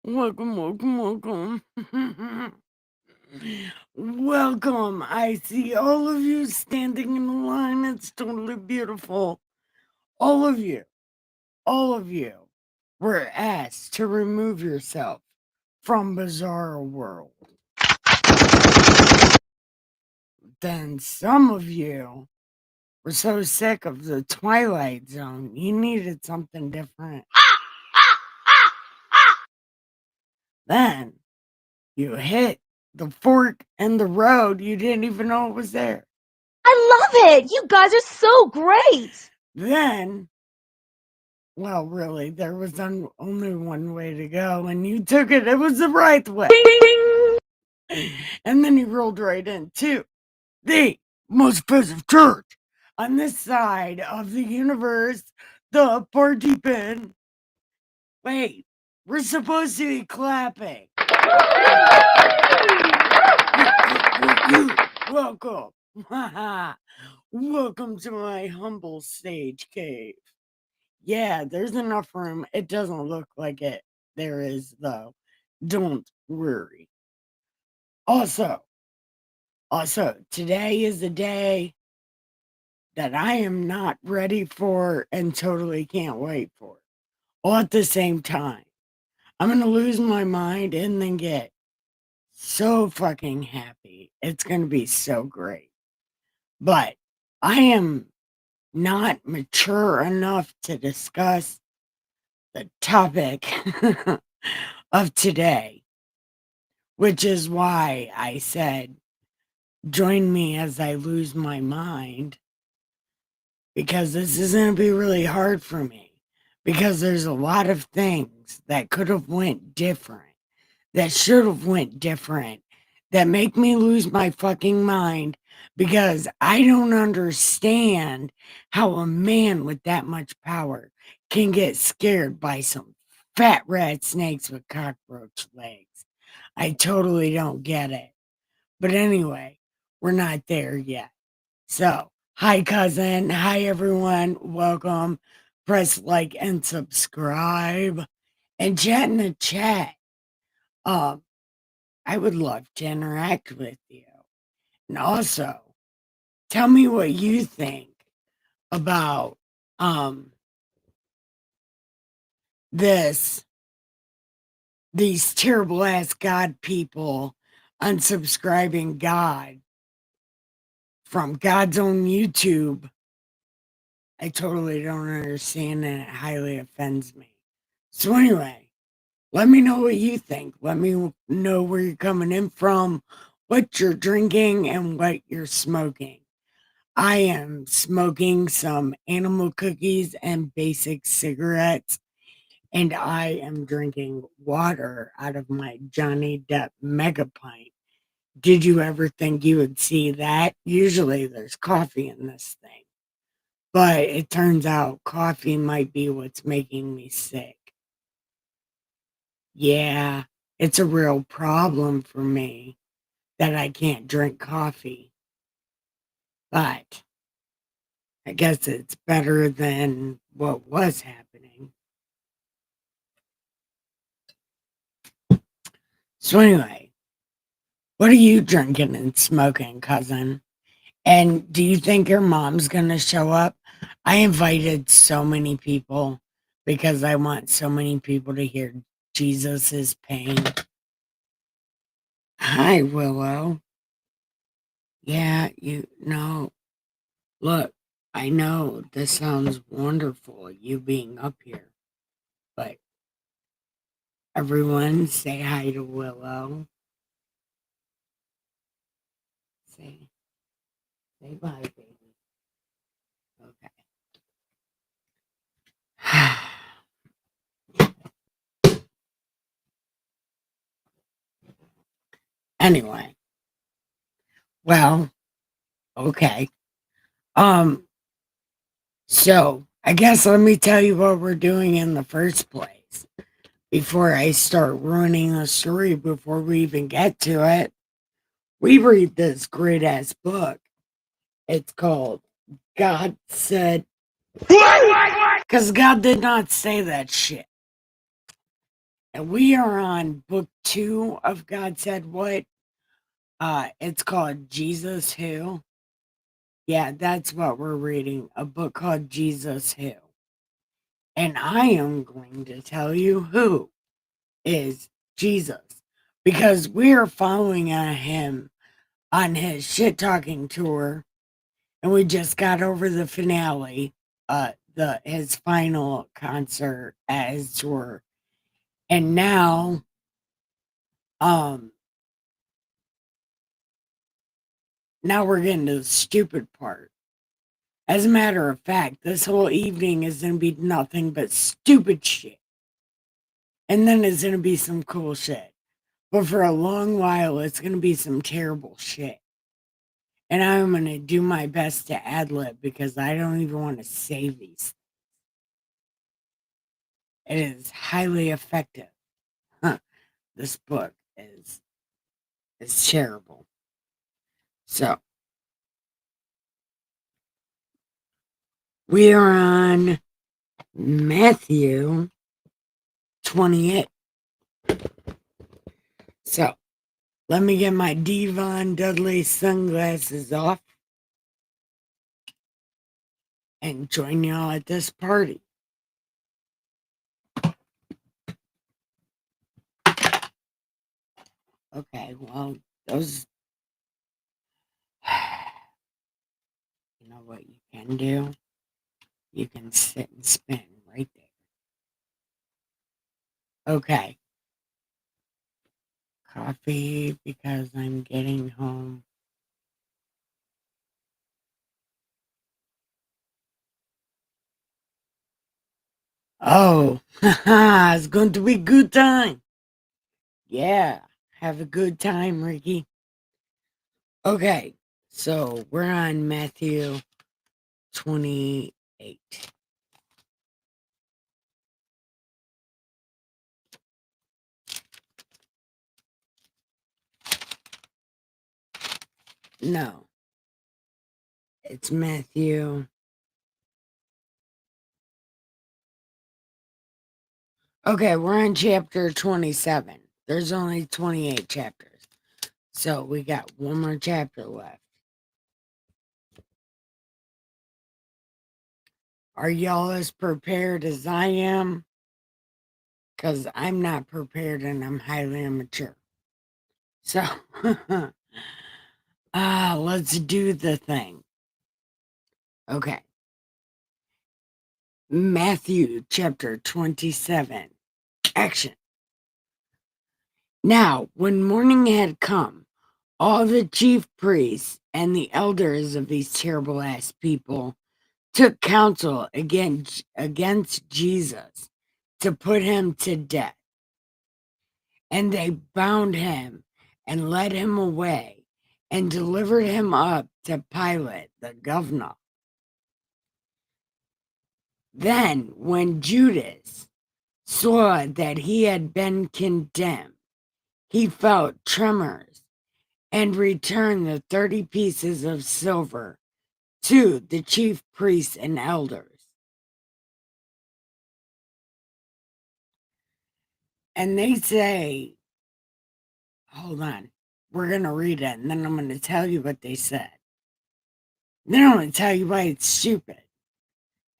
Welcome. Welcome. I see all of you standing in the line. It's totally beautiful. All of you were asked to remove yourself from Bizarro World. Then some of you were so sick of the Twilight Zone, you needed something different. Then you hit the fork in the road. You didn't even know it was there. I love it. You guys are so great. Then, well, really, there was only one way to go, and you took it. It was the right way. And then you rolled right into the most expensive church on this side of the universe, the party pin. Wait, we're supposed to be clapping. Welcome. Welcome to my humble stage cave. Yeah, there's enough room. It doesn't look like it. There is, though. Don't worry. Also, today is a day that I am not ready for and totally can't wait for. All at the same time. I'm going to lose my mind and then get so fucking happy. It's going to be so great. But I am not mature enough to discuss the topic of today, which is why I said, join me as I lose my mind, because this is going to be really hard for me, because there's a lot of things that could have went different, that should have went different, that make me lose my fucking mind, because I don't understand how a man with that much power can get scared by some fat rat snakes with cockroach legs. I totally don't get it. But anyway, we're not there yet. So, hi cousin, hi everyone, welcome. Press like and subscribe and chat in the chat. I would love to interact with you. And also, tell me what you think about these terrible ass God people unsubscribing God from God's own YouTube. I totally don't understand, and it highly offends me. So anyway, let me know what you think. Let me know where you're coming in from, what you're drinking, and what you're smoking. I am smoking some animal cookies and basic cigarettes, and I am drinking water out of my Johnny Depp mega pint. Did you ever think you would see that? Usually there's coffee in this thing, but it turns out coffee might be what's making me sick. Yeah, it's a real problem for me that I can't drink coffee, but I guess it's better than what was happening. So anyway, what are you drinking and smoking, cousin? And do you think your mom's gonna show up? I invited so many people because I want so many people to hear Jesus's pain. Hi, Willow. Yeah, you know, look, I know this sounds wonderful, you being up here, but everyone say hi to Willow. Say, say bye, baby. Okay. Anyway, well, okay. Um, so I guess let me tell you what we're doing in the first place before I start ruining the story before we even get to it. We read this great ass book. It's called God Said, because God did not say that shit. And we are on book 2 of God Said What? It's called Jesus Who. Yeah, that's what we're reading. A book called Jesus Who. And I am going to tell you who is Jesus. Because we are following him on his shit talking tour. And we just got over the finale, his final concert as tour. And um now we're getting to the stupid part. As a matter of fact, this whole evening is going to be nothing but stupid shit. And then it's going to be some cool shit. But for a long while, it's going to be some terrible shit. And I'm going to do my best to ad lib because I don't even want to say these. It is highly effective. Huh. This book is terrible. So we are on Matthew 28. So let me get my Devon Dudley sunglasses off and join y'all at this party. Okay, well, those, you know what you can do? You can sit and spin right there. Okay. Coffee because I'm getting home. Oh, it's going to be a good time. Yeah, have a good time, Ricky. Okay, so we're on Matthew 28. No, it's Matthew. Okay, we're on chapter 27. There's only 28 chapters. So we got one more chapter left. Are y'all as prepared as I am? Because I'm not prepared and I'm highly immature. So, let's do the thing. Okay. Matthew chapter 27. Action. Now, when morning had come, all the chief priests and the elders of these terrible ass people took counsel against Jesus to put him to death. And they bound him and led him away and delivered him up to Pilate, the governor. Then, when Judas saw that he had been condemned, he felt tremors and returned the 30 pieces of silver to the chief priests and elders. And they say, hold on, we're going to read it, and then I'm going to tell you what they said. Then I'm going to tell you why it's stupid.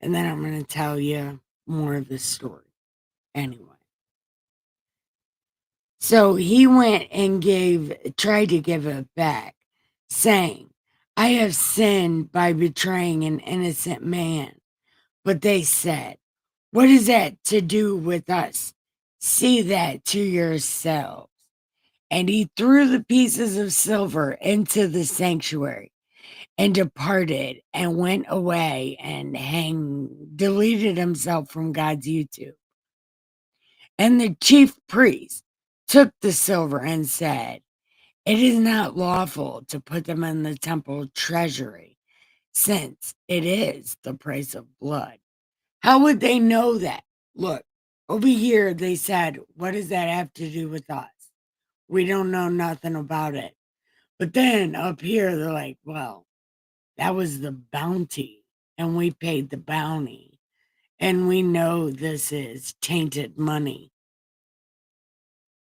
And then I'm going to tell you more of the story. Anyway. So he went and tried to give it back, saying, I have sinned by betraying an innocent man. But they said, what is that to do with us? See that to yourselves. And he threw the pieces of silver into the sanctuary and departed and went away and deleted himself from God's YouTube. And the chief priest took the silver and said, it is not lawful to put them in the temple treasury, since it is the price of blood. How would they know that? Look, over here they said, what does that have to do with us? We don't know nothing about it. But then up here they're like, well, that was the bounty, and we paid the bounty, and we know this is tainted money.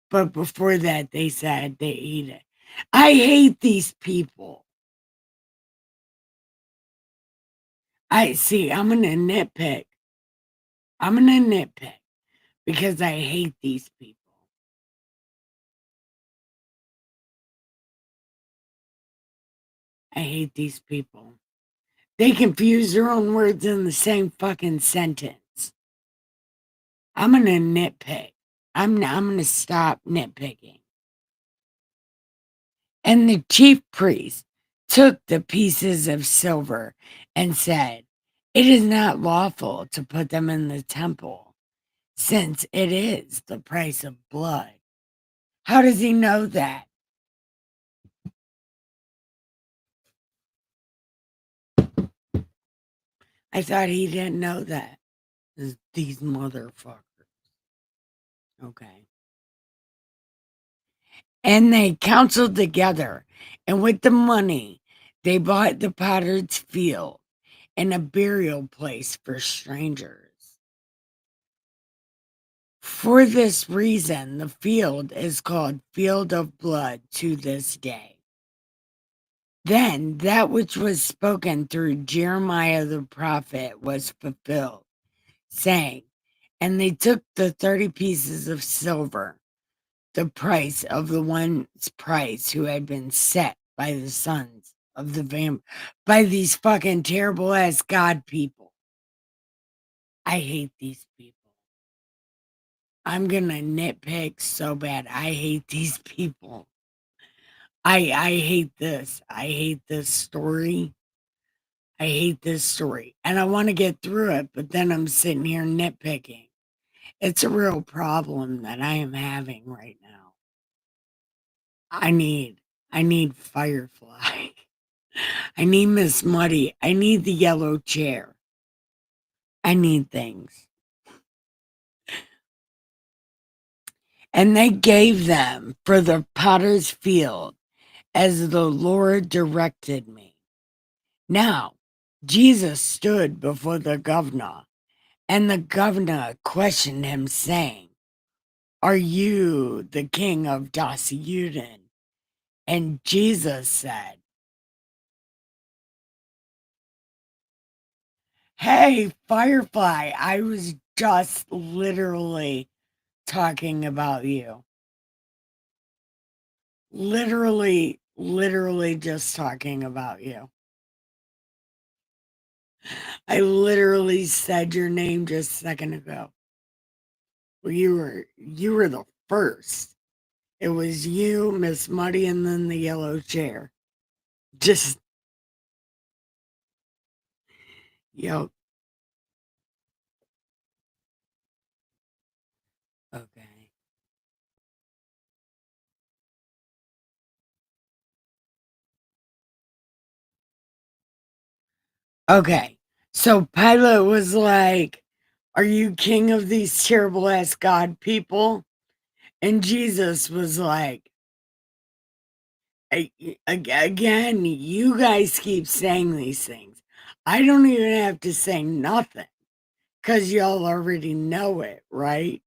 But before that, they said they eat it. I hate these people. I'm going to nitpick. I'm going to nitpick because I hate these people. I hate these people. They confuse their own words in the same fucking sentence. I'm going to nitpick. I'm going to stop nitpicking. And the chief priest took the pieces of silver and said, it is not lawful to put them in the temple, since it is the price of blood. How does he know that? I thought he didn't know that. These motherfuckers. Okay. And they counseled together, and with the money, they bought the potter's field and a burial place for strangers. For this reason, the field is called Field of Blood to this day. Then that which was spoken through Jeremiah the prophet was fulfilled, saying, and they took the 30 pieces of silver, the price of the one's price who had been set by the sons of the by these fucking terrible ass God people. I hate these people. I'm gonna nitpick so bad. I hate these people. I hate this. I hate this story. I hate this story. And I want to get through it, but then I'm sitting here nitpicking. It's a real problem that I am having right now. I need Firefly. I need Miss Muddy. I need the yellow chair. I need things. And they gave them for the potter's field as the Lord directed me. Now, Jesus stood before the governor, and the governor questioned him, saying, are you the king of Judah? And Jesus said, hey, Firefly, I was just literally talking about you. Literally just talking about you. I literally said your name just a second ago. Well, you were the first. It was you, Miss Muddy, and then the yellow chair. Just, yo, okay. Okay. So Pilate was like, are you king of these terrible ass God people? And Jesus was like, again, you guys keep saying these things. I don't even have to say nothing because y'all already know it, right?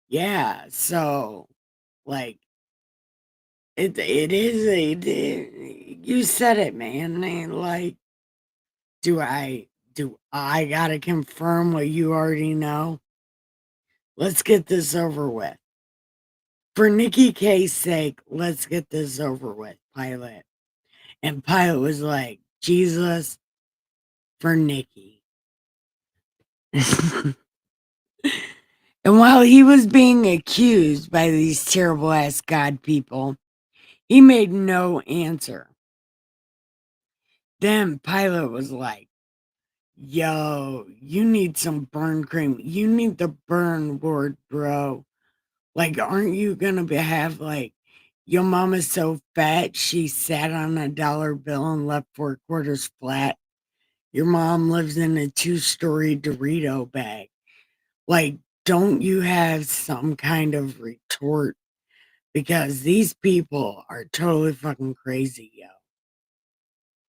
Yeah. So, like, you said it, man. Like, do I gotta confirm what you already know? Let's get this over with. For Nikki K's sake, let's get this over with, Pilate. And Pilate was like, Jesus for Nikki. And while he was being accused by these terrible ass God people, he made no answer. Then Pilate was like, yo, you need some burn cream. You need the burn word, bro. Like, aren't you gonna have like your mom is so fat she sat on a dollar bill and left 4 quarters flat? Your mom lives in a 2-story Dorito bag. Like, don't you have some kind of retort? Because these people are totally fucking crazy, yo.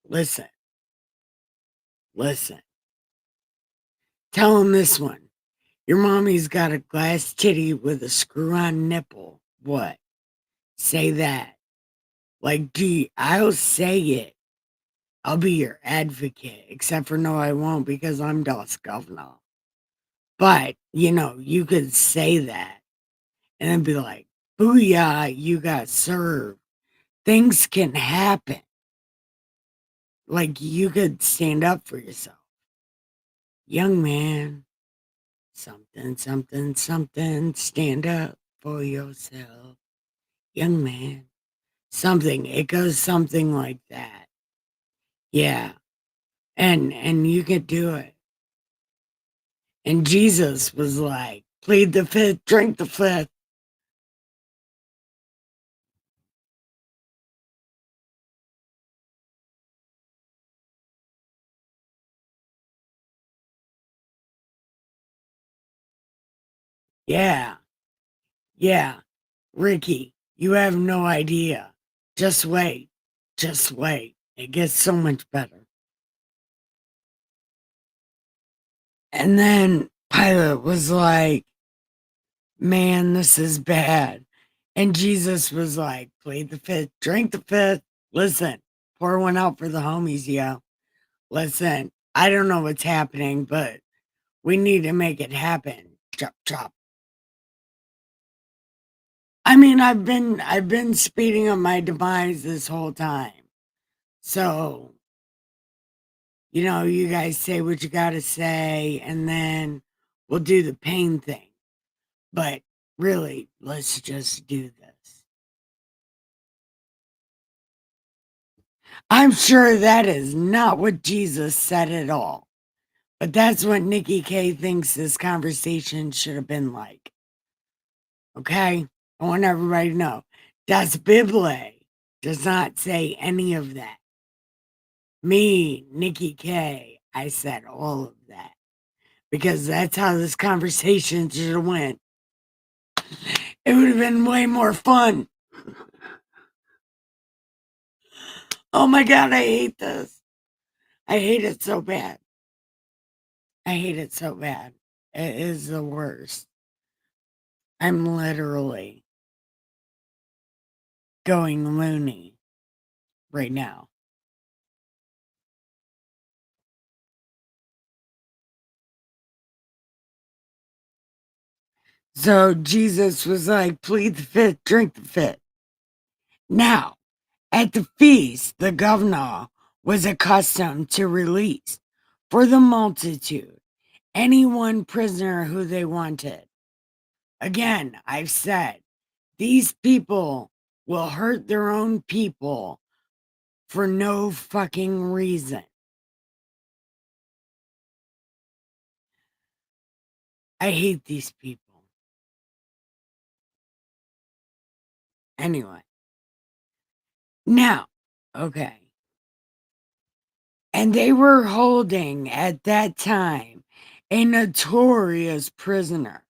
Listen, listen. Tell them this one. Your mommy's got a glass titty with a screw on nipple. What? Say that. Like, I'll say it. I'll be your advocate, except for no, I won't because I'm Das Governor. But, you could say that and then be like, booyah, you got served. Things can happen. Like, you could stand up for yourself. Young man, something, something, something, stand up for yourself. Young man, something. It goes something like that. Yeah. And you could do it. And Jesus was like, plead the fifth, drink the fifth. Yeah. Yeah. Ricky, you have no idea. Just wait. Just wait. It gets so much better. And then Pilate was like, man, this is bad. And Jesus was like, plead the fifth, drink the fifth. Listen, pour one out for the homies, yo. Listen, I don't know what's happening, but we need to make it happen. Chop chop. I mean, I've been speeding up my demise this whole time. So, you guys say what you gotta say, and then we'll do the pain thing. But really, let's just do this. I'm sure that is not what Jesus said at all. But that's what Nikki K thinks this conversation should have been like. Okay? I want everybody to know. Das Bible does not say any of that. Me, Nikki K, I said all of that. Because that's how this conversation should have went. It would have been way more fun. Oh my God, I hate this. I hate it so bad. I hate it so bad. It is the worst. I'm literally going loony right now. So Jesus was like, plead the fifth, drink the fifth. Now, at the feast, the governor was accustomed to release for the multitude any one prisoner who they wanted. Again, I've said these people will hurt their own people for no fucking reason. I hate these people. Anyway. Now, okay. And they were holding at that time a notorious prisoner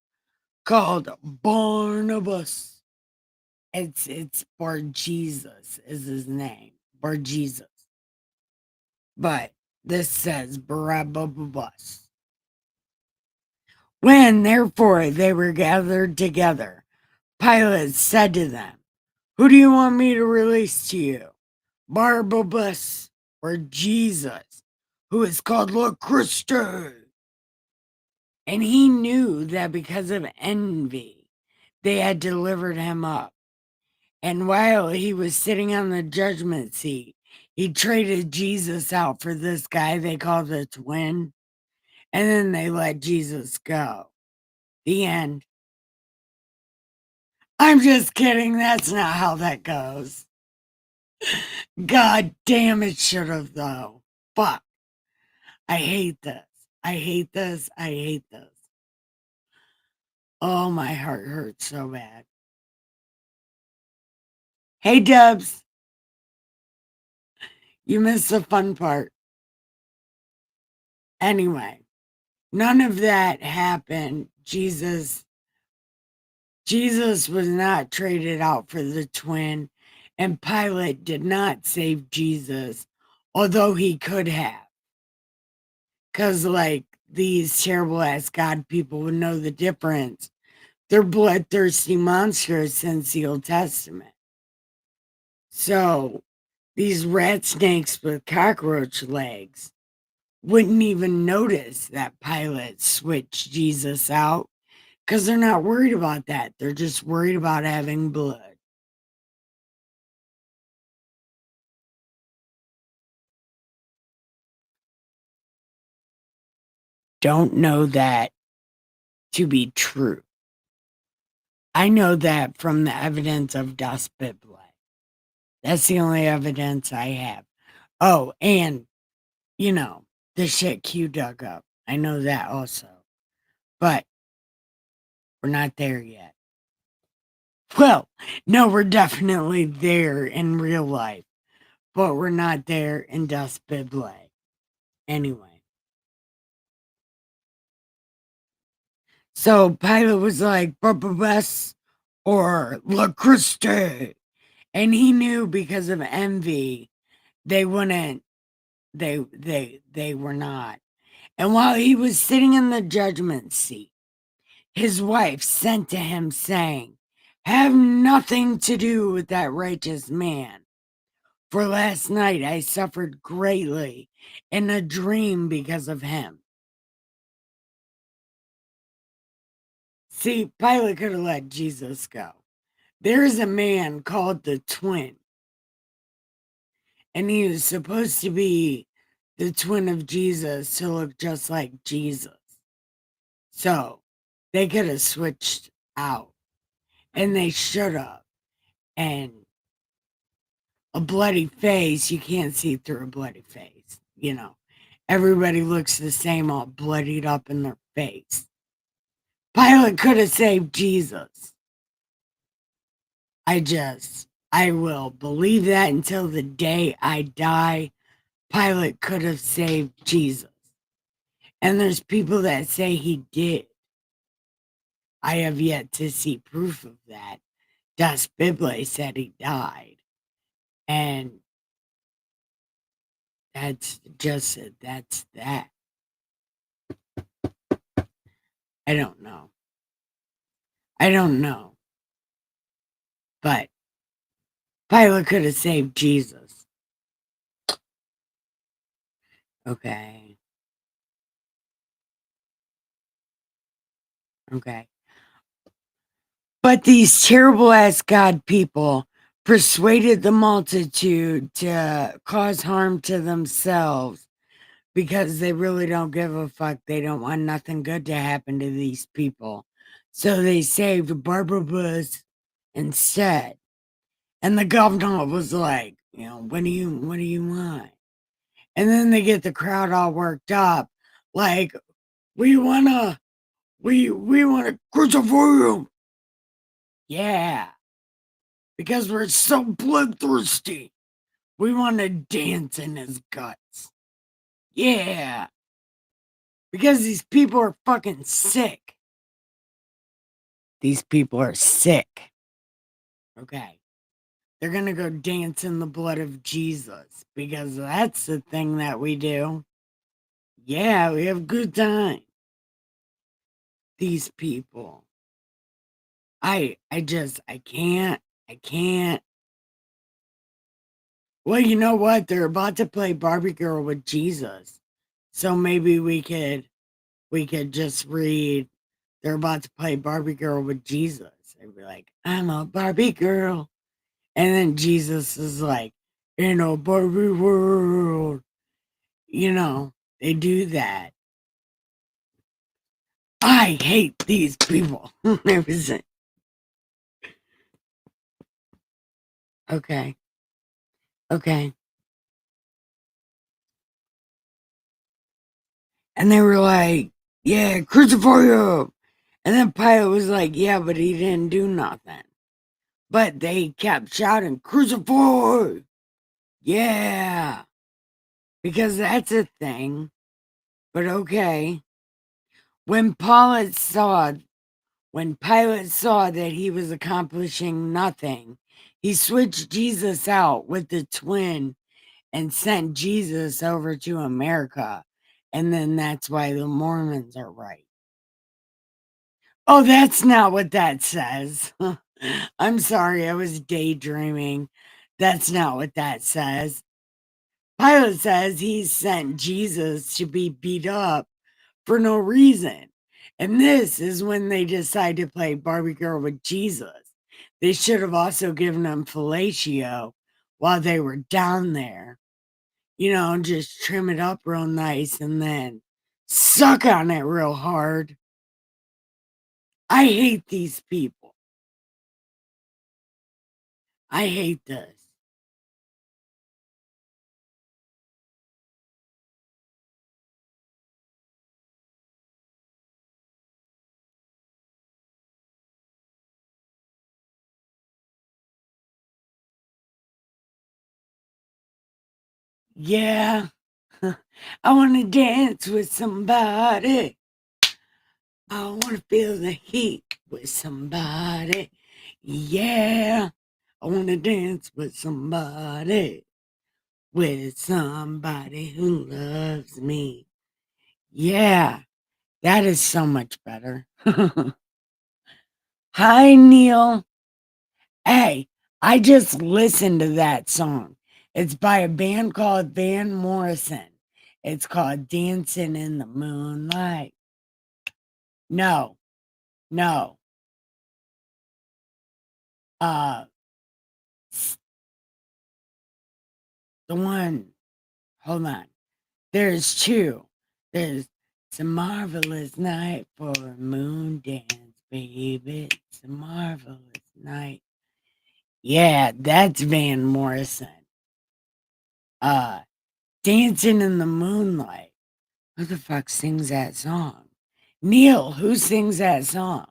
called Barnabas. It's Bar Jesus is his name. Bar Jesus. But this says Barabbas. When therefore they were gathered together, Pilate said to them, "Who do you want me to release to you? Barabbas or Jesus, who is called Lord Christ?" And he knew that because of envy, they had delivered him up. And while he was sitting on the judgment seat, he traded Jesus out for this guy they call the twin. And then they let Jesus go. The end. I'm just kidding. That's not how that goes. God damn, it should have, though. Fuck. I hate this. I hate this. I hate this. Oh, my heart hurts so bad. Hey, Dubs. You missed the fun part. Anyway, none of that happened. Jesus was not traded out for the twin, and Pilate did not save Jesus, although he could have. Because, like, these terrible ass God people would know the difference. They're bloodthirsty monsters since the Old Testament. So, these rat snakes with cockroach legs wouldn't even notice that Pilate switched Jesus out because they're not worried about that. They're just worried about having blood. Don't know that to be true. I know that from the evidence of Das Bible. That's the only evidence I have. Oh, and, you know, the shit Q dug up. I know that also. But we're not there yet. Well, no, we're definitely there in real life, but we're not there in Das Bible. Anyway. So Pilate was like, Barabbas or La Christe. And he knew because of envy, they wouldn't, they were not. And while he was sitting in the judgment seat, his wife sent to him saying, "Have nothing to do with that righteous man. For last night I suffered greatly in a dream because of him." See, Pilate could have let Jesus go. There's a man called the twin, and he was supposed to be the twin of Jesus to look just like Jesus. So they could have switched out, and they should have. And a bloody face, you can't see through a bloody face. You know, everybody looks the same, all bloodied up in their face. Pilate could have saved Jesus. I will believe that until the day I die. Pilate could have saved Jesus. And there's people that say he did. I have yet to see proof of that. Das Bible said he died. And that's that. I don't know. But Pilate could have saved Jesus. Okay. But these terrible ass God people persuaded the multitude to cause harm to themselves because they really don't give a fuck. They don't want nothing good to happen to these people. So they saved Barabbas instead. And the governor was like, what do you want? And then they get the crowd all worked up, like, we wanna, we wanna crucify him. Yeah, because we're so bloodthirsty. We want to dance in his guts. Yeah, because these people are fucking sick. These people are sick. Okay. They're going to go dance in the blood of Jesus because that's the thing that we do. Yeah, we have good time. These people. I can't. Well, you know what? They're about to play Barbie Girl with Jesus. So maybe we could just read, they're about to play Barbie Girl with Jesus. They'd be like, I'm a Barbie girl. And then Jesus is like, in a Barbie world. You know, they do that. I hate these people. Okay. Okay. And they were like, yeah, crucify him. And then Pilate was like, yeah, but he didn't do nothing. But they kept shouting, crucify. Yeah. Because that's a thing. But okay. When Pilate saw when Pilate saw that he was accomplishing nothing, he switched Jesus out with the twin and sent Jesus over to America. And then that's why the Mormons are right. Oh, that's not what that says. I'm sorry, I was daydreaming. That's not what that says. Pilate says he sent Jesus to be beat up for no reason. And this is when they decide to play Barbie Girl with Jesus. They should have also given him fellatio while they were down there. Just trim it up real nice and then suck on it real hard. I hate these people. I hate this. Yeah, I want to dance with somebody. I want to feel the heat with somebody. Yeah, I want to dance with somebody. With somebody who loves me. Yeah, that is so much better. Hi, Neil. Hey, I just listened to that song. It's by a band called Van Morrison. It's called Dancing in the Moonlight. No, no. Uh, the one, hold on. There's two. There's It's a marvelous night for a moon dance, baby. It's a marvelous night. Yeah, that's Van Morrison. Uh, Dancing in the Moonlight. Who the fuck sings that song? Neil, who sings that song?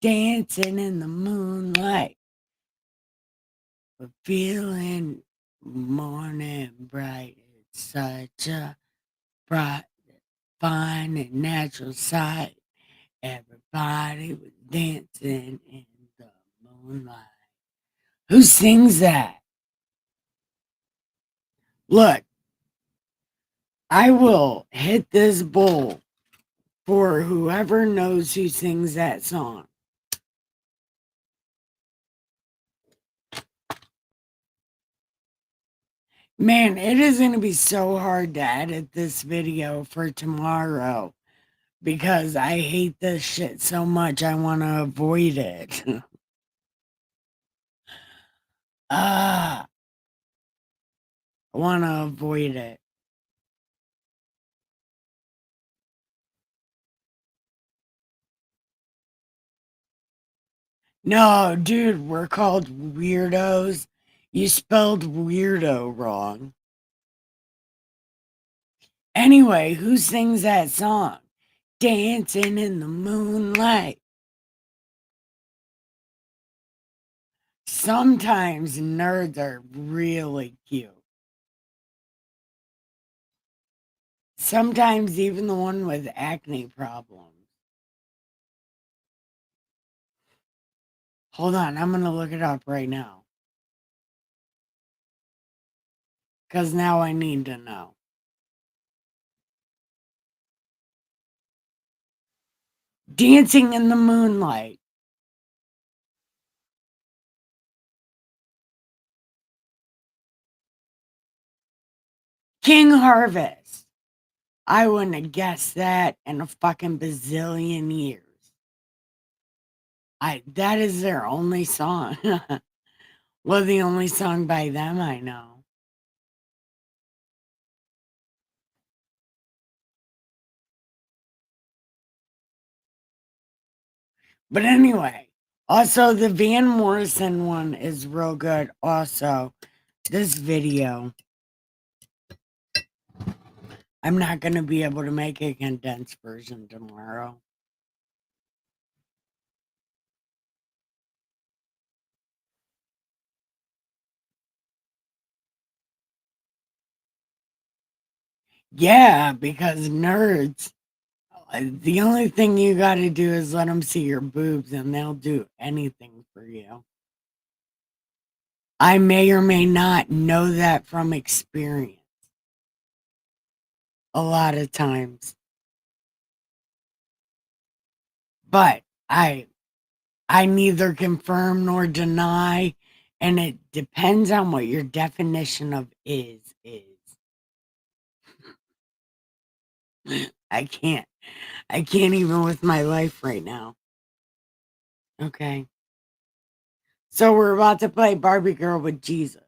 Dancing in the moonlight. We're feeling morning bright. It's such a bright, fine and natural sight. Everybody was dancing in the moonlight. Who sings that? Look, I will hit this bowl for whoever knows who sings that song. Man, it is going to be so hard to edit this video for tomorrow because I hate this shit so much. I want to avoid it. I want to avoid it. No, dude, we're called weirdos You spelled weirdo wrong. Anyway, who sings that song? Dancing in the moonlight. Sometimes nerds are really cute. Sometimes even the one with acne problems. Hold on, I'm going to look it up right now. Because now I need to know. Dancing in the moonlight. King Harvest. I wouldn't have guessed that in a fucking bazillion years. That is their only song. Well, the only song by them I know. But anyway, also the Van Morrison one is real good. Also, this video, I'm not going to be able to make a condensed version tomorrow. Yeah, because nerds, the only thing you got to do is let them see your boobs and they'll do anything for you. I may or may not know that from experience a lot of times. But I neither confirm nor deny, and it depends on what your definition of is. I can't even with my life right now. Okay. So we're about to play Barbie Girl with Jesus.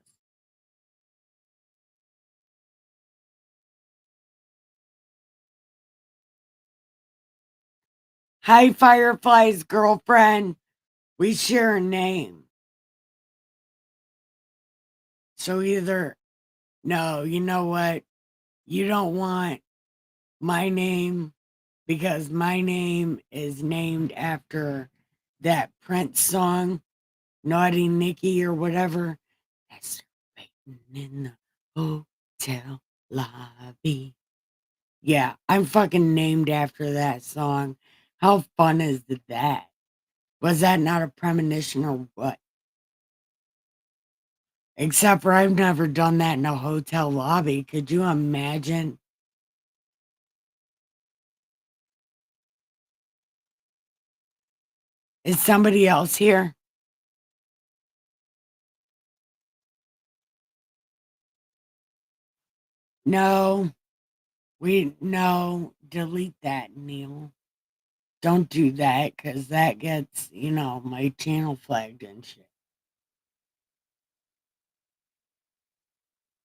Hi, Firefly's girlfriend. We share a name. So either, no, you know what? You don't want my name because my name is named after that Prince song, Naughty Nikki or whatever. That's waiting in the hotel lobby. Yeah, I'm fucking named after that song. How fun is that? Was that not a premonition or what? Except for I've never done that in a hotel lobby. Could you imagine? Is somebody else here? No, delete that, Neil. Don't do that because that gets, my channel flagged and shit.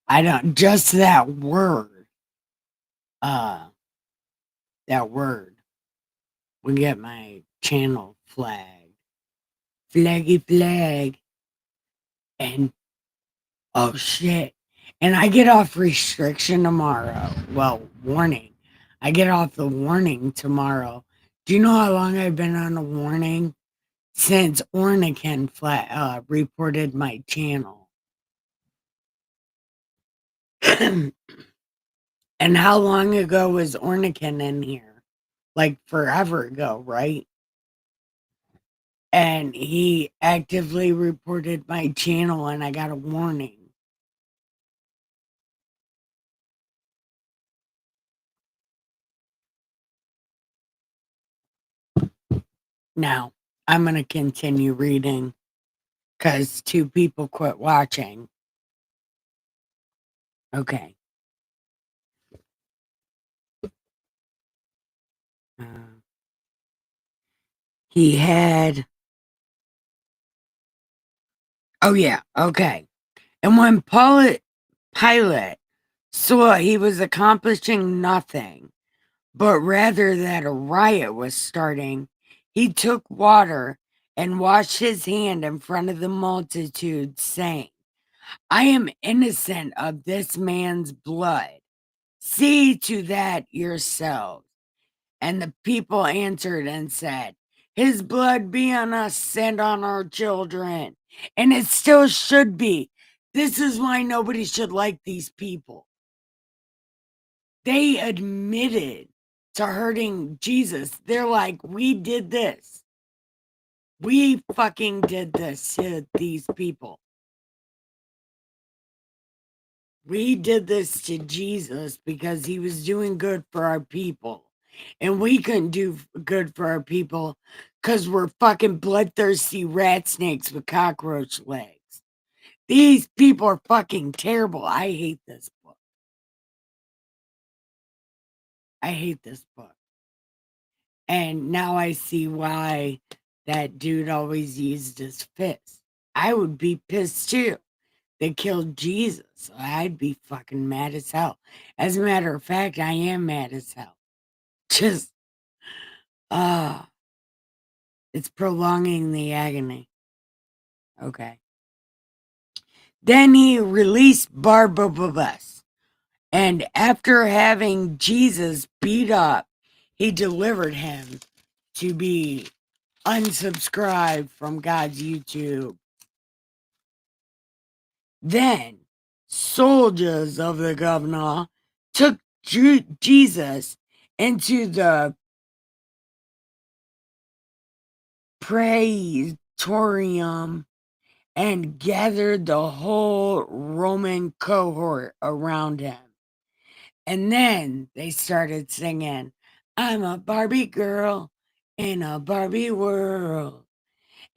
I don't, just uh, that word will get my channel flagged. Flaggy flag. And, oh shit. And I get off restriction tomorrow. Well, warning. I get off the warning tomorrow. Do you know how long I've been on a warning? Since Ornican reported my channel. And how long ago was Ornican in here? Like forever ago, right? And he actively reported my channel and I got a warning. Now, I'm going to continue reading because 2 people quit watching. Okay. Uh, he had. Oh, yeah. Okay. And when Pilate saw he was accomplishing nothing, but rather that a riot was starting, he took water and washed his hand in front of the multitude, saying, I am innocent of this man's blood. See to that yourselves. And the people answered and said, his blood be on us and on our children. And it still should be. This is why nobody should like these people. They admitted to hurting Jesus. They're like, we did this. We fucking did this to these people. We did this to Jesus because he was doing good for our people. And we couldn't do good for our people because we're fucking bloodthirsty rat snakes with cockroach legs. These people are fucking terrible. I hate this book. I hate this book. And now I see why that dude always used his fist. I would be pissed too. They killed Jesus. So I'd be fucking mad as hell. As a matter of fact, I am mad as hell. Just, it's prolonging the agony. Okay. Then he released Barabbas, and after having Jesus beat up, he delivered him to be unsubscribed from God's YouTube. Then soldiers of the governor took Jesus into the praetorium and gathered the whole Roman cohort around him. And then they started singing, I'm a Barbie girl in a Barbie world.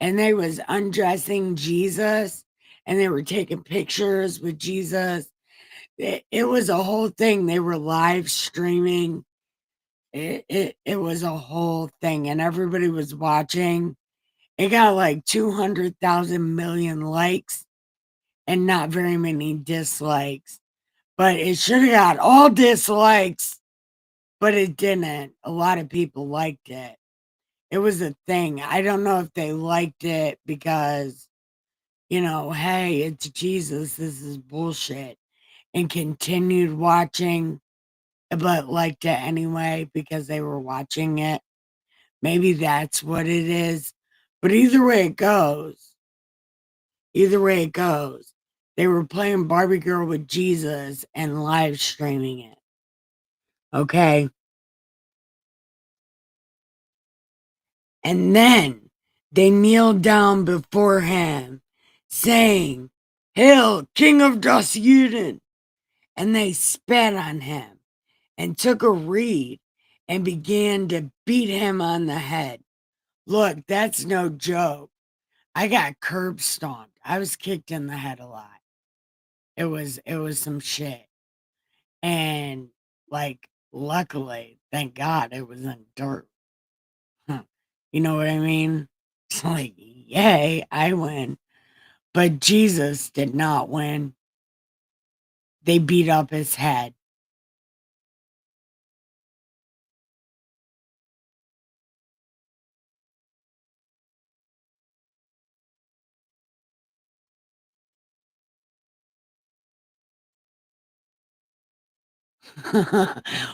And they was undressing Jesus and they were taking pictures with Jesus. It was a whole thing. They were live streaming. It was a whole thing and everybody was watching. It got like 200,000 million likes and not very many dislikes. But it should have got all dislikes, but it didn't. A lot of people liked it. It was a thing. I don't know if they liked it because, hey, it's Jesus. This is bullshit. And continued watching, but liked it anyway because they were watching it. Maybe that's what it is. But either way it goes, they were playing Barbie Girl with Jesus and live streaming it. Okay. And then they kneeled down before him, saying, Hail, King of Dosuden! And they spat on him and took a reed and began to beat him on the head. Look, that's no joke. I got curb stomped. I was kicked in the head a lot. It was some shit. And like, luckily, thank God it was in dirt. Huh. You know what I mean? It's like, yay, I win. But Jesus did not win. They beat up his head.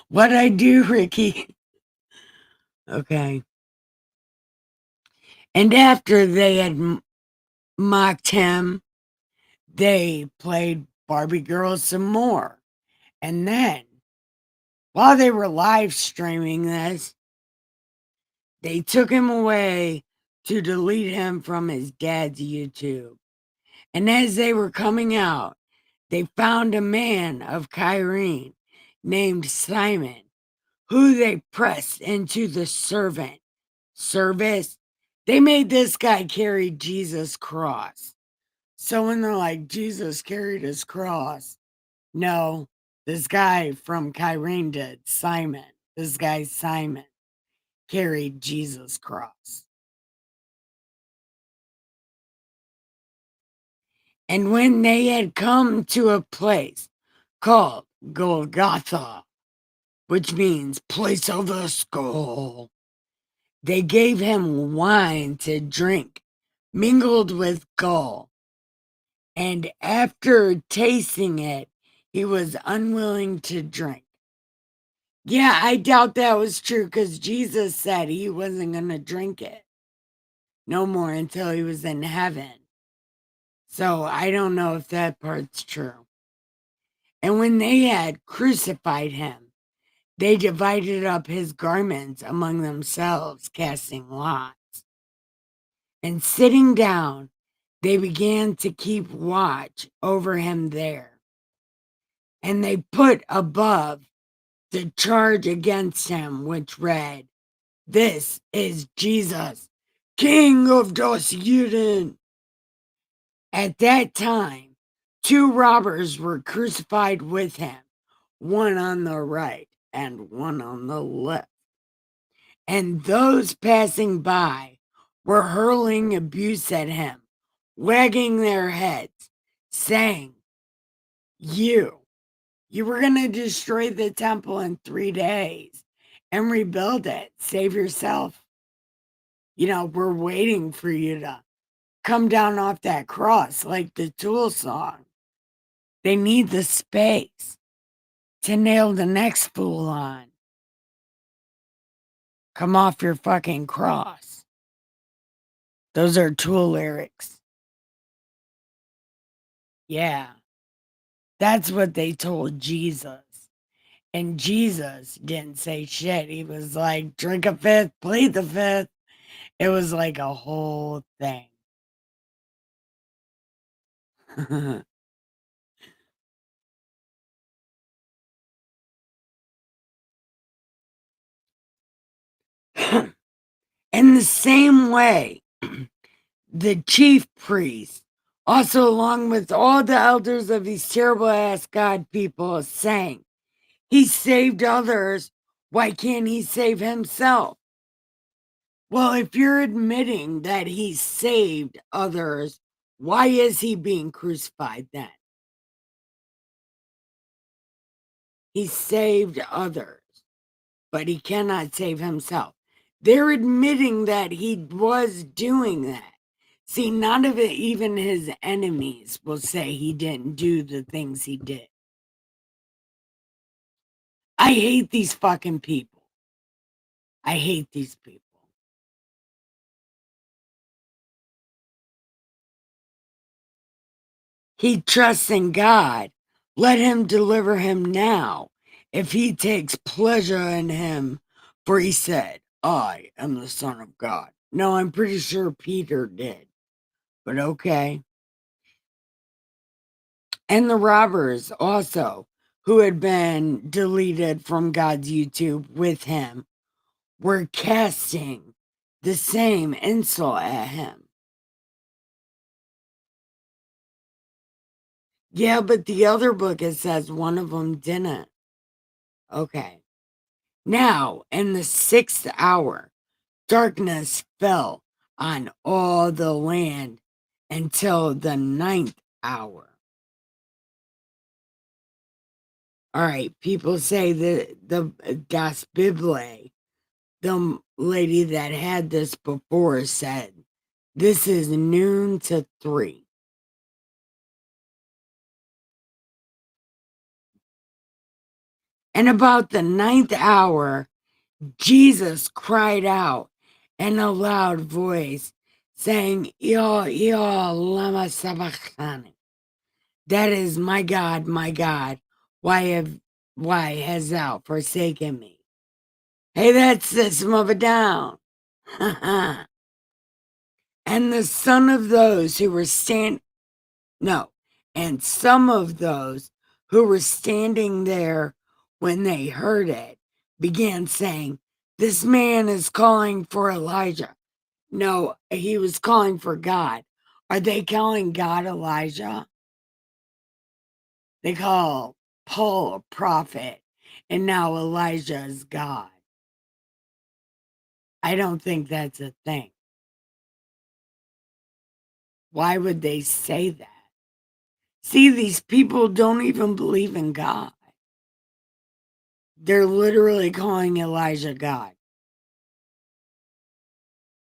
What'd I do, Ricky? Okay. And after they had mocked him, they played Barbie Girl some more. And then, while they were live streaming this, they took him away to delete him from his dad's YouTube. And as they were coming out, they found a man of Cyrene named Simon, who they pressed into the servant service. They made this guy carry Jesus' cross. So when they're like, Jesus carried his cross, no, this guy from Cyrene did, Simon. This guy, Simon, carried Jesus' cross. And when they had come to a place called Golgotha, which means place of the skull, they gave him wine to drink, mingled with gall. And after tasting it, he was unwilling to drink. Yeah, I doubt that was true because Jesus said he wasn't going to drink it no more until he was in heaven. So I don't know if that part's true. And when they had crucified him, they divided up his garments among themselves, casting lots. And sitting down, they began to keep watch over him there. And they put above the charge against him, which read, "This is Jesus, King of the Juden." At that time, two robbers were crucified with him, one on the right and one on the left. And those passing by were hurling abuse at him, wagging their heads, saying, You were going to destroy the temple in 3 days and rebuild it. Save yourself. We're waiting for you to come down off that cross like the Tool song. They need the space to nail the next fool on. Come off your fucking cross. Those are Tool lyrics. Yeah. That's what they told Jesus. And Jesus didn't say shit. He was like, drink a fifth, plead the fifth. It was like a whole thing. In the same way, the chief priest, also along with all the elders of these terrible ass God people, saying, he saved others. Why can't he save himself? Well, if you're admitting that he saved others, why is he being crucified then? He saved others, but he cannot save himself. They're admitting that he was doing that. See, none of it, even his enemies will say he didn't do the things he did. I hate these fucking people. I hate these people. He trusts in God. Let him deliver him now, if he takes pleasure in him. For he said, I am the Son of God. No, I'm pretty sure Peter did. But okay. And the robbers also, who had been deleted from God's YouTube with him, were casting the same insult at him. Yeah, but the other book, it says one of them didn't. Okay. Now, in the 6th hour, darkness fell on all the land until the 9th hour. All right, people say that the Das Bible, the lady that had this before, said this is noon to 3. And about the 9th hour, Jesus cried out in a loud voice, saying, Io, lama sabachthani. That is, my God, why has thou forsaken me? Hey, that sits him of a down. And the son of those who were and some of those who were standing there when they heard it began saying, this man is calling for Elijah. No, he was calling for God. Are they calling God Elijah? They call Paul a prophet, and now Elijah is God. I don't think that's a thing. Why would they say that? See, these people don't even believe in God. They're literally calling Elijah God.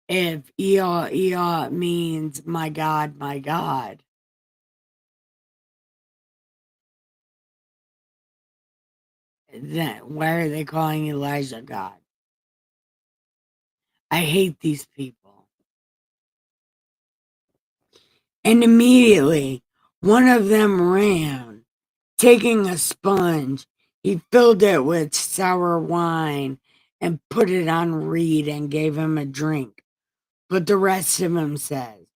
If Ea means my God, Then why are they calling Elijah God? I hate these people. And immediately one of them ran, taking a sponge. He filled it with sour wine and put it on Reed and gave him a drink. But the rest of him says,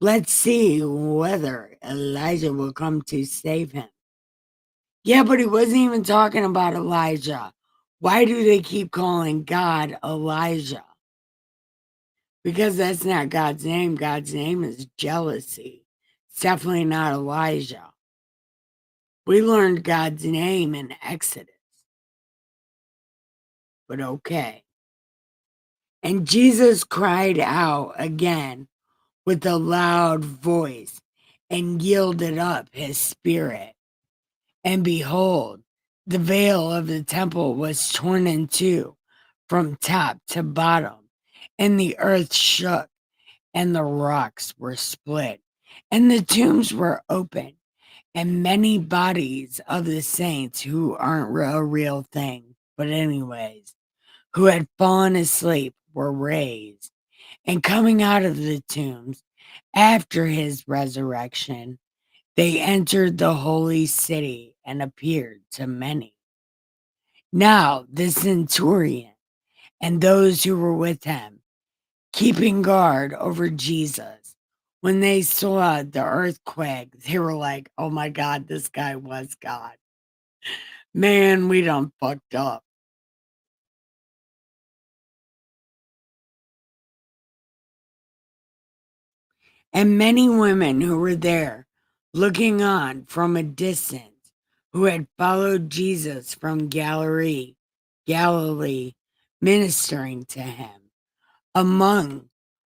let's see whether Elijah will come to save him. Yeah, but he wasn't even talking about Elijah. Why do they keep calling God Elijah? Because that's not God's name. God's name is jealousy. It's definitely not Elijah. We learned God's name in Exodus. But okay. And Jesus cried out again with a loud voice and yielded up his spirit. And behold, the veil of the temple was torn in two from top to bottom, and the earth shook, and the rocks were split, and the tombs were opened, and many bodies of the saints who aren't a real thing, but anyways, who had fallen asleep were raised. And coming out of the tombs after his resurrection, they entered the holy city and appeared to many. Now the centurion and those who were with him, keeping guard over Jesus, when they saw the earthquake, they were like, oh my God, this guy was God. Man, we done fucked up. And many women who were there looking on from a distance, who had followed Jesus from Galilee, ministering to him. Among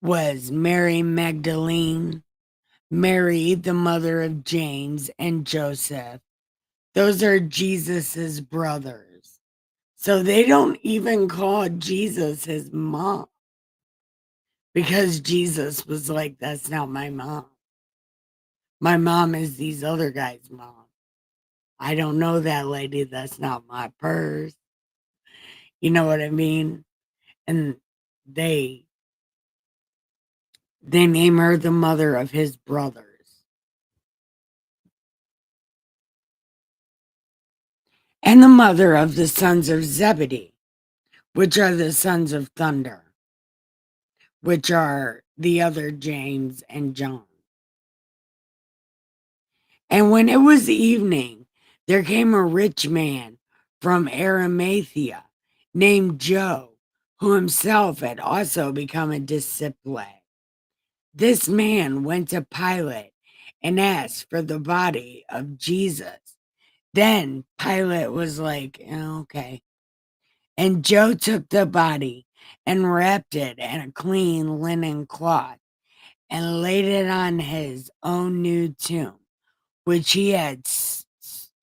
was Mary Magdalene, Mary, the mother of James and Joseph. Those are Jesus's brothers. So they don't even call Jesus his mom because Jesus was like, that's not my mom. My mom is these other guys' mom. I don't know that lady. That's not my purse. You know what I mean? And they name her the mother of his brothers. And the mother of the sons of Zebedee, which are the sons of thunder, which are the other James and John. And when it was evening, there came a rich man from Arimathea named Joe, who himself had also become a disciple. This man went to Pilate and asked for the body of Jesus. Then Pilate was like, okay. And Joe took the body and wrapped it in a clean linen cloth and laid it on his own new tomb, which he had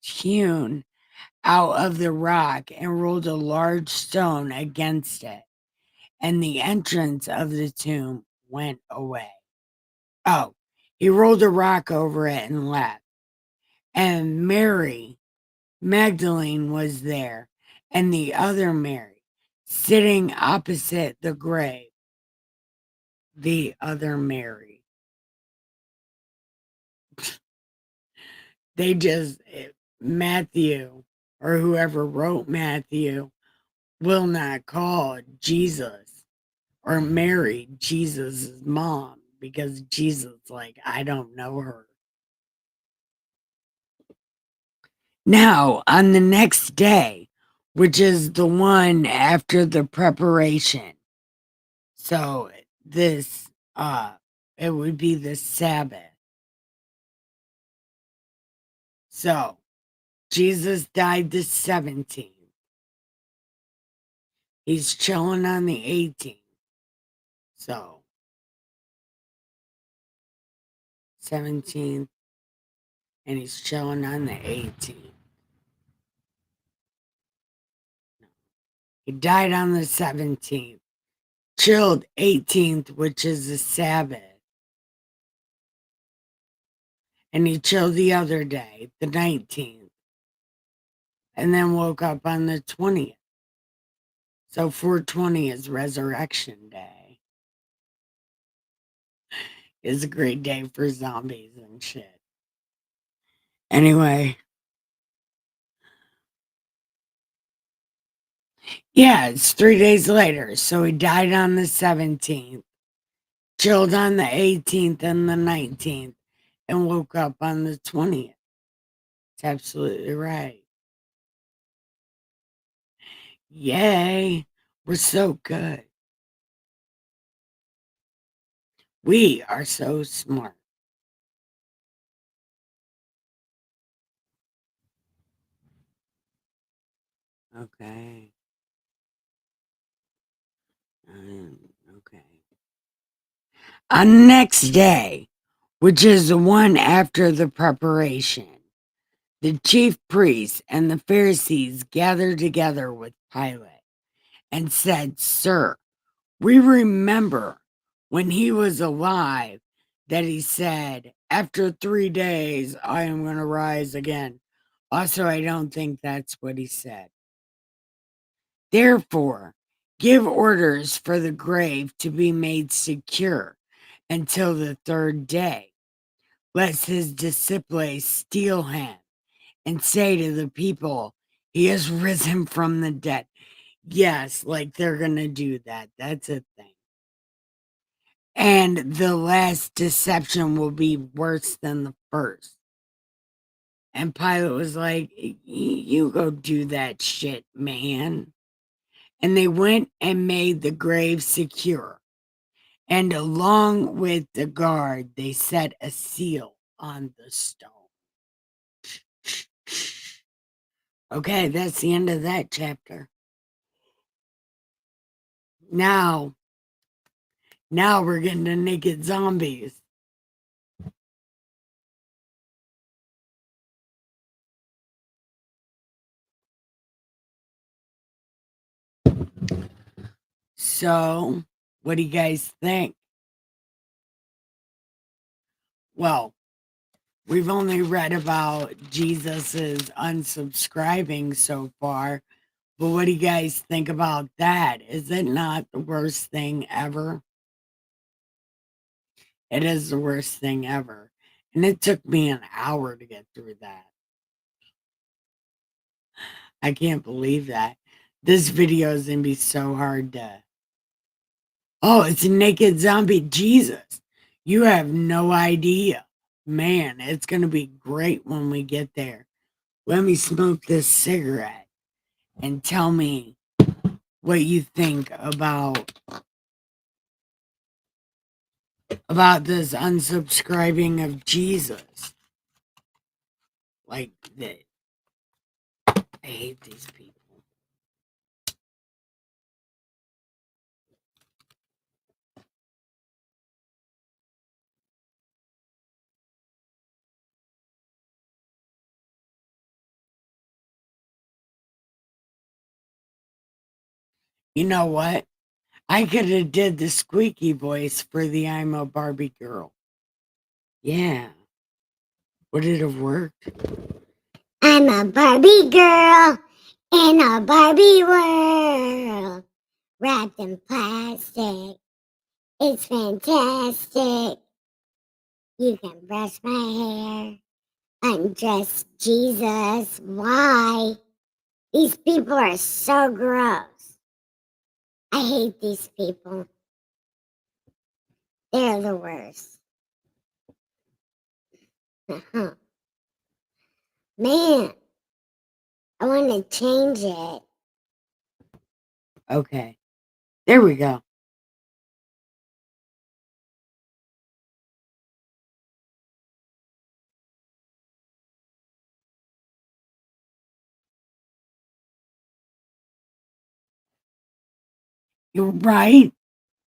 hewn out of the rock and rolled a large stone against it. And the entrance of the tomb went away. Oh, he rolled a rock over it and left. And Mary Magdalene was there, and the other Mary sitting opposite the grave. The other Mary. They just, Matthew or whoever wrote Matthew will not call Jesus or Mary Jesus' mom because Jesus, like, I don't know her. Now, on the next day, which is the one after the preparation, so this, it would be the Sabbath. So, Jesus died the 17th. He's chilling on the 18th. So, 17th, and he's chilling on the 18th. He died on the 17th, chilled 18th, which is the Sabbath. And he chilled the other day, the 19th. and then woke up on the 20th. So 420 is Resurrection Day. It's a great day for zombies and shit. Anyway. Yeah, it's 3 days later. So he died on the 17th, chilled on the 18th and the 19th, and woke up on the 20th. It's absolutely right. Yay. We're so good. We are so smart. Okay. Okay. On the next day, which is the one after the preparation, the chief priests and the Pharisees gathered together with Pilate and said, Sir, we remember when he was alive that he said, after 3 days, I am going to rise again. Also, I don't think that's what he said. Therefore, give orders for the grave to be made secure until the 3rd day, lest his disciples steal him and say to the people, he has risen from the dead. Yes, like they're going to do that. That's a thing. And the last deception will be worse than the first. And Pilate was like, you go do that shit, man. And they went and made the grave secure. And along with the guard, they set a seal on the stone. Okay, that's the end of that chapter. Now we're getting to naked zombies. So, what do you guys think? Well, we've only read about Jesus's unsubscribing so far, but what do you guys think about that? Is it not the worst thing ever? It is the worst thing ever. And it took me an hour to get through that. I can't believe that. This video is going to be so hard to. Oh, it's a naked zombie Jesus. You have no idea. Man, it's going to be great when we get there. Let me smoke this cigarette and tell me what you think about this unsubscribing of Jesus. Like that. I hate these people. You know what? I could have did the squeaky voice for the I'm a Barbie girl. Yeah. Would it have worked? I'm a Barbie girl in a Barbie world. Wrapped in plastic. It's fantastic. You can brush my hair. I'm just Jesus. Why? These people are so gross. I hate these people. They're the worst. Man, I want to change it. Okay. There we go. You're right.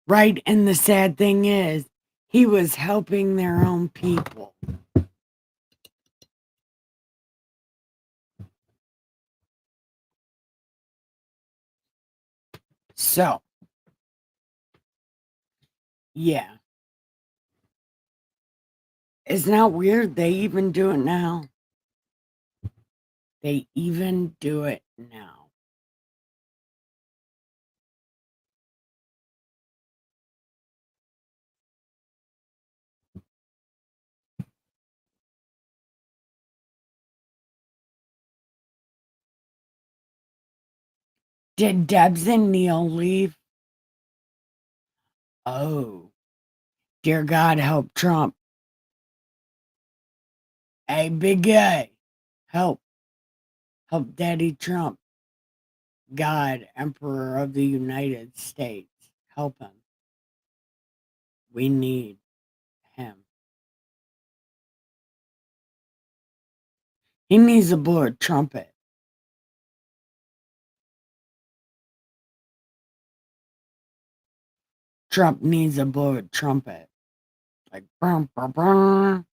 Right. And the sad thing is, he was helping their own people. So, yeah. It's not weird. They even do it now. They even do it now. Did Debs and Neil leave? Oh, dear God, help Trump. Hey, big guy, help. Help Daddy Trump. God, Emperor of the United States. Help him. We need him. He needs to blow a trumpet. Trump needs to blow a trumpet. Like, brum, brum, brum.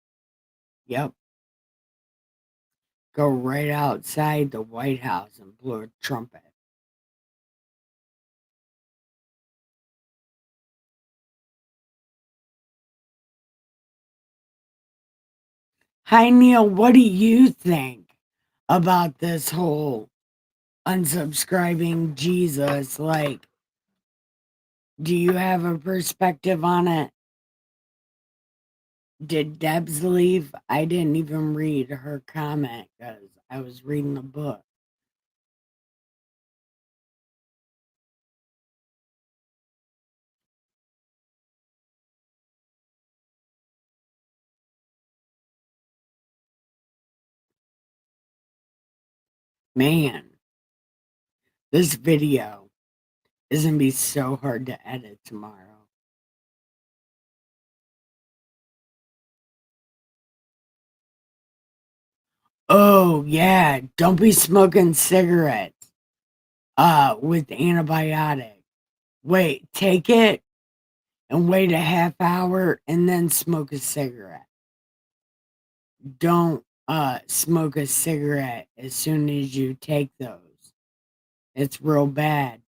Yep. Go right outside the White House and blow a trumpet. Hi, Neil. What do you think about this whole unsubscribing Jesus? Like, do you have a perspective on it? Did Debs leave? I didn't even read her comment because I was reading the book. Man, this video is going to be so hard to edit tomorrow. Oh, yeah. Don't be smoking cigarettes with antibiotic. Wait, take it and wait a half hour and then smoke a cigarette. Don't smoke a cigarette as soon as you take those. It's real bad.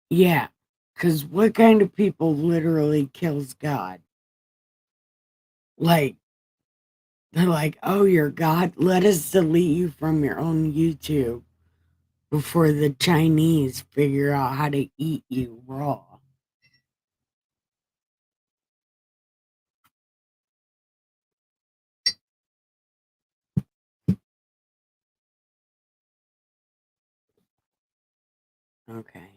Yeah, because what kind of people literally kills God? Like, they're like, oh, you're God? Let us delete you from your own YouTube before the Chinese figure out how to eat you raw. Okay.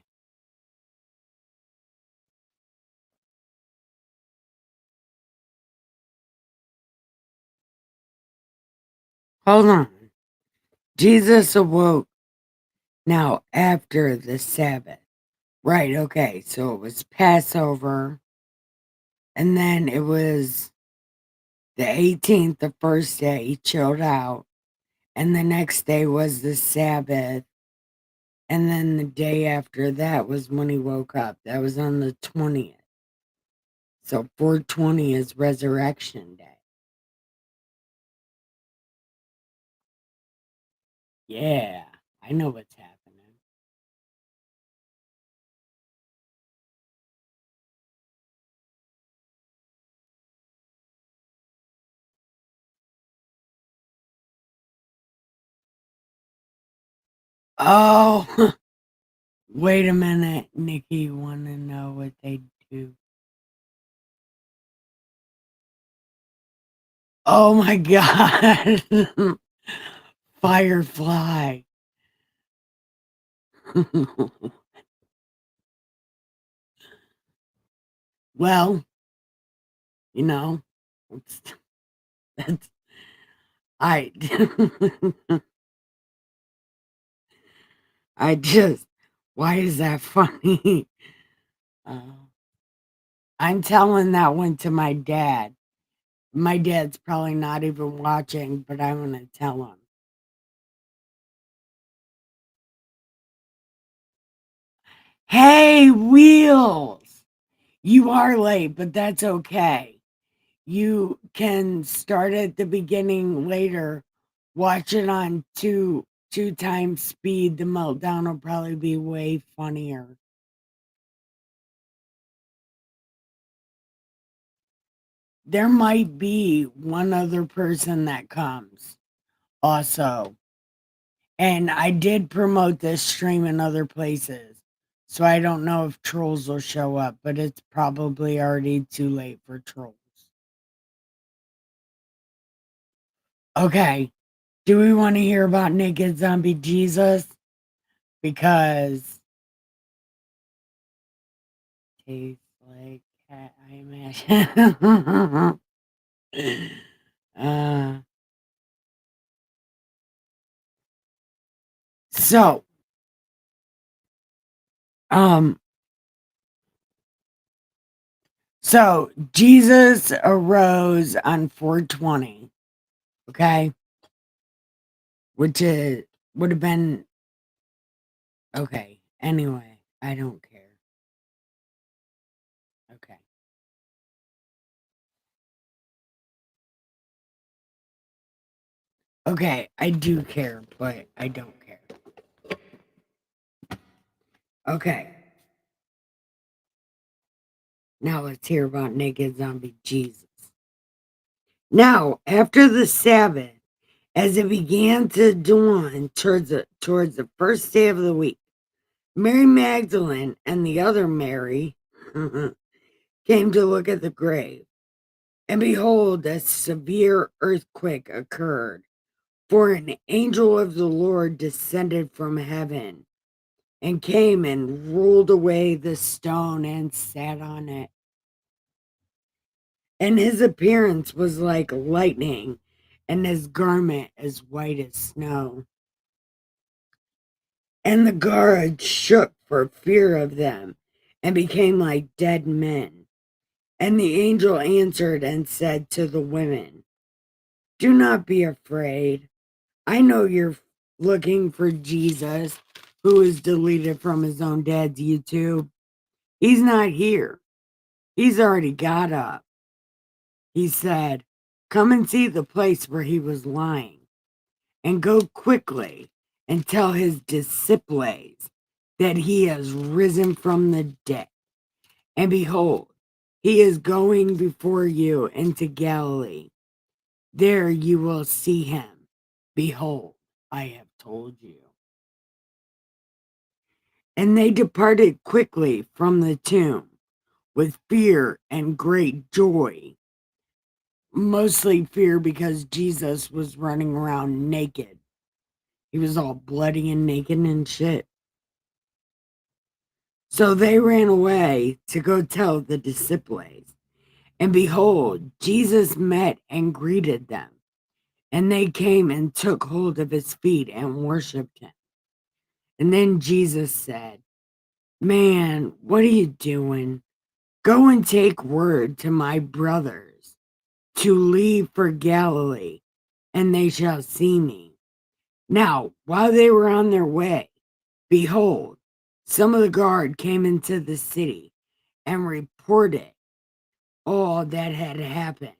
Hold on. Jesus awoke now after the Sabbath. Right, okay. So it was Passover, and then it was the 18th, the first day, he chilled out, and the next day was the Sabbath, and then the day after that was when he woke up. That was on the 20th. So 420 is Resurrection Day. Yeah, I know what's happening. Oh, wait a minute, Nikki. Want to know what they do? Oh my God, Firefly. Well, you know, it's, that's I. I just. Why is that funny? Uh, I'm telling that one to my dad. My dad's probably not even watching, but I'm gonna tell him. Hey, Wheels! You are late, but that's okay. You can start at the beginning later. Watch it on two times speed. The meltdown will probably be way funnier. there might be one other person that comes also. And I did promote this stream in other places. So I don't know if trolls will show up, but it's probably already too late for trolls. Okay. Do we want to hear about naked zombie Jesus? Because tastes like cat, I imagine. uh, so, um, so Jesus arose on 420, okay, which is would have been okay. Anyway, I don't care. Okay. Okay, I do care, but I don't care. Okay. Now let's hear about naked zombie Jesus. Now, after the Sabbath, as it began to dawn towards the first day of the week, Mary Magdalene and the other Mary came to look at the grave. And behold, a severe earthquake occurred, for an angel of the Lord descended from heaven and came and rolled away the stone and sat on it. And his appearance was like lightning, and his garment as white as snow. And the guards shook for fear of them and became like dead men. And the angel answered and said to the women, do not be afraid. I know you're looking for Jesus, who is deleted from his own dad's YouTube. He's not here. He's already got up. He said, come and see the place where he was lying, and go quickly and tell his disciples that he has risen from the dead. And behold, he is going before you into Galilee. There you will see him. Behold, I have told you. And they departed quickly from the tomb with fear and great joy. Mostly fear because Jesus was running around naked. He was all bloody and naked and shit. So they ran away to go tell the disciples. And behold, Jesus met and greeted them. And they came and took hold of his feet and worshiped him. And then Jesus said, man, what are you doing? Go and take word to my brothers to leave for Galilee, and they shall see me. Now, while they were on their way, behold, some of the guard came into the city and reported all that had happened.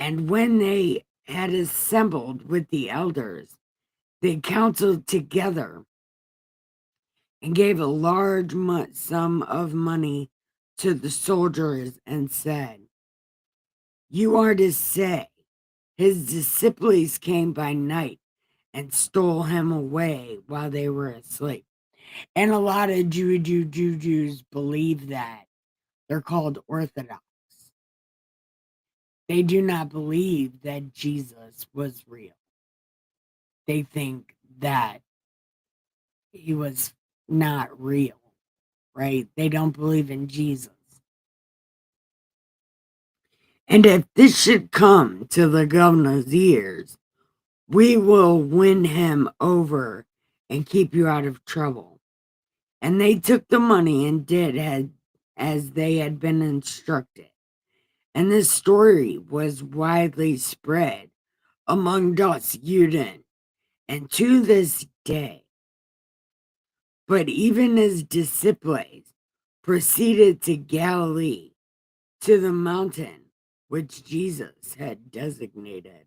And when they had assembled with the elders, they counseled together and gave a large sum of money to the soldiers and said, you are to say, his disciples came by night and stole him away while they were asleep. And a lot of Jews believe that. They're called Orthodox. They do not believe that Jesus was real. They think that he was not real, right? They don't believe in Jesus. And if this should come to the governor's ears, we will win him over and keep you out of trouble. And they took the money and did as they had been instructed. And this story was widely spread among those Judean, and to this day. But even his disciples proceeded to Galilee, to the mountain which Jesus had designated.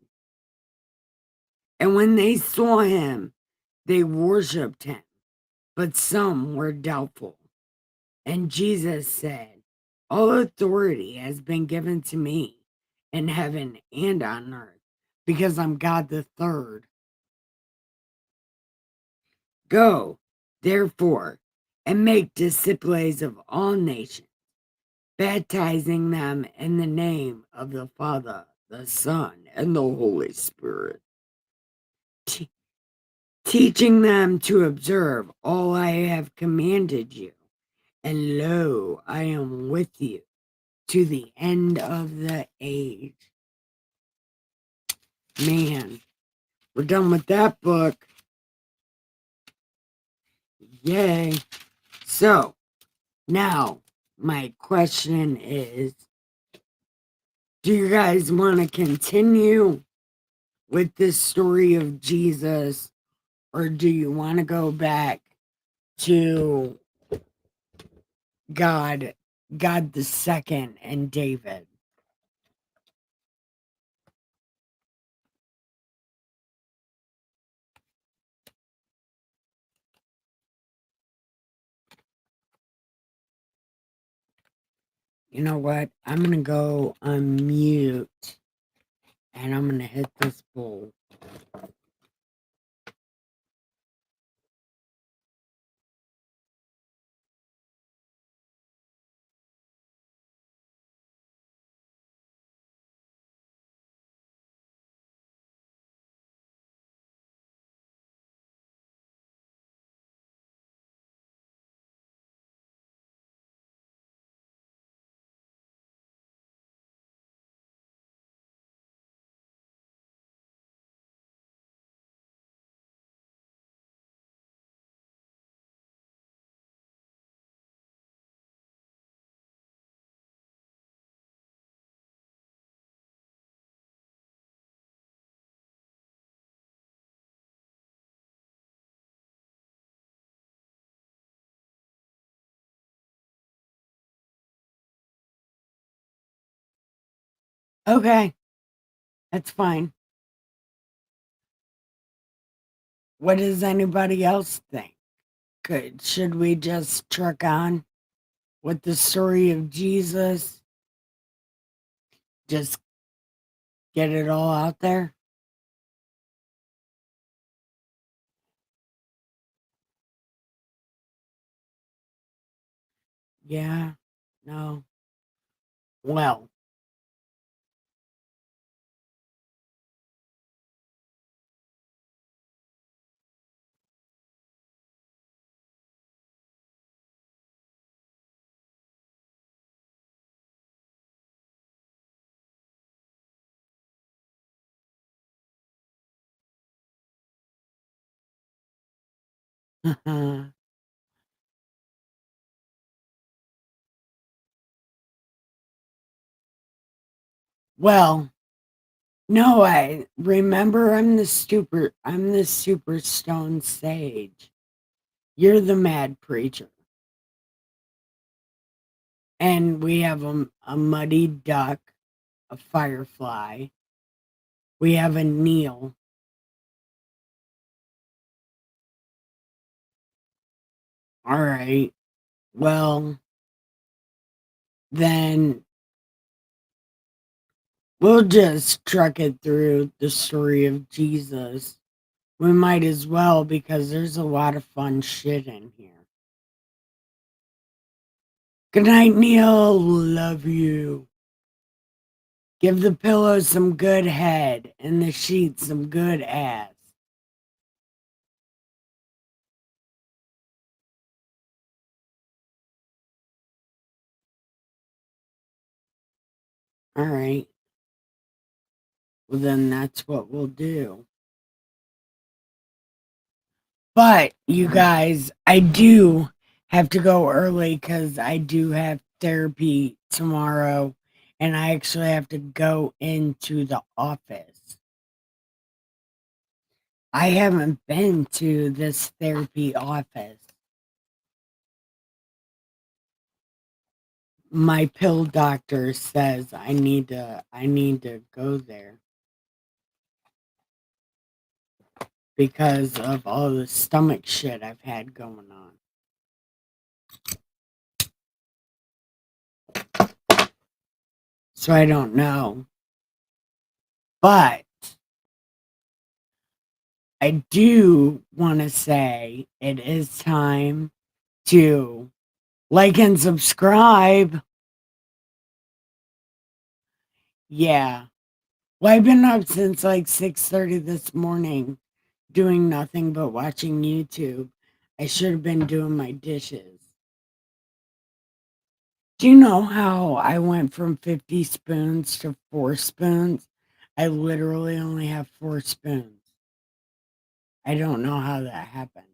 And when they saw him, they worshipped him, but some were doubtful. And Jesus said, All authority has been given to me in heaven and on earth, because I'm God the third. Go, therefore, and make disciples of all nations, baptizing them in the name of the Father, the Son, and the Holy Spirit, teaching them to observe all I have commanded you. And lo, I am with you to the end of the age. Man, we're done with that book. Yay. So, now, my question is, do you guys want to continue with this story of Jesus, or do you want to go back to God the second, and David? You know what? I'm going to go on mute, and I'm going to hit this bowl. Okay, that's fine. What does anybody else think? Should we just truck on with the story of Jesus? Just get it all out there? Yeah? No? Well, well, no, I remember I'm the super stone sage. You're the mad preacher. And we have a muddy duck, a firefly. We have a Neil. All right. Well, then we'll just truck it through the story of Jesus. We might as well, because there's a lot of fun shit in here. Good night, Neil. Love you. Give the pillow some good head and the sheets some good ass. All right. Well, then that's what we'll do. But you guys, I do have to go early because I do have therapy tomorrow, and I actually have to go into the office. I haven't been to this therapy office. My pill doctor says I need to go there because of all the stomach shit I've had going on. So I don't know. But I do want to say it is time to like and subscribe. Yeah. Well, I've been up since like 6:30 this morning doing nothing but watching YouTube. I should have been doing my dishes. Do you know how I went from 50 spoons to 4 spoons? I literally only have 4 spoons. I don't know how that happened.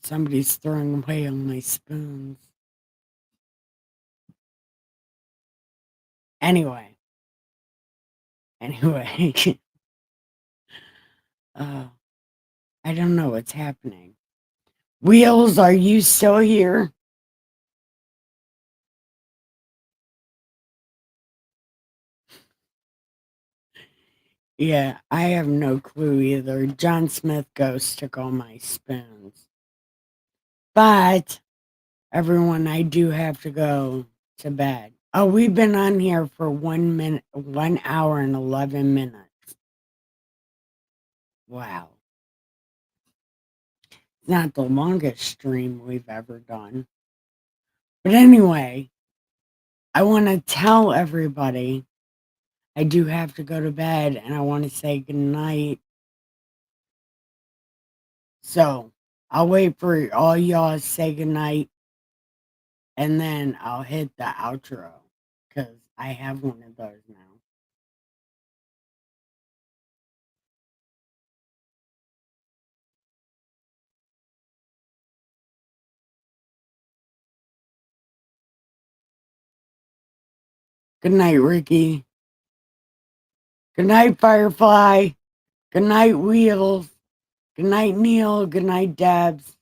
Somebody's throwing away all my spoons. Anyway, anyway, uh, I don't know what's happening. Wheels, are you still here? Yeah, I have no clue either. John Smith Ghost took all my spoons. But everyone, I do have to go to bed. Oh, we've been on here for 1 hour and 11 minutes. Wow. It's not the longest stream we've ever done. But anyway, I want to tell everybody I do have to go to bed and I want to say goodnight. So I'll wait for all y'all to say goodnight and then I'll hit the outro because I have one of those now. Good night, Ricky. Good night, Firefly. Good night, Wheels. Good night, Neil. Good night, Debs.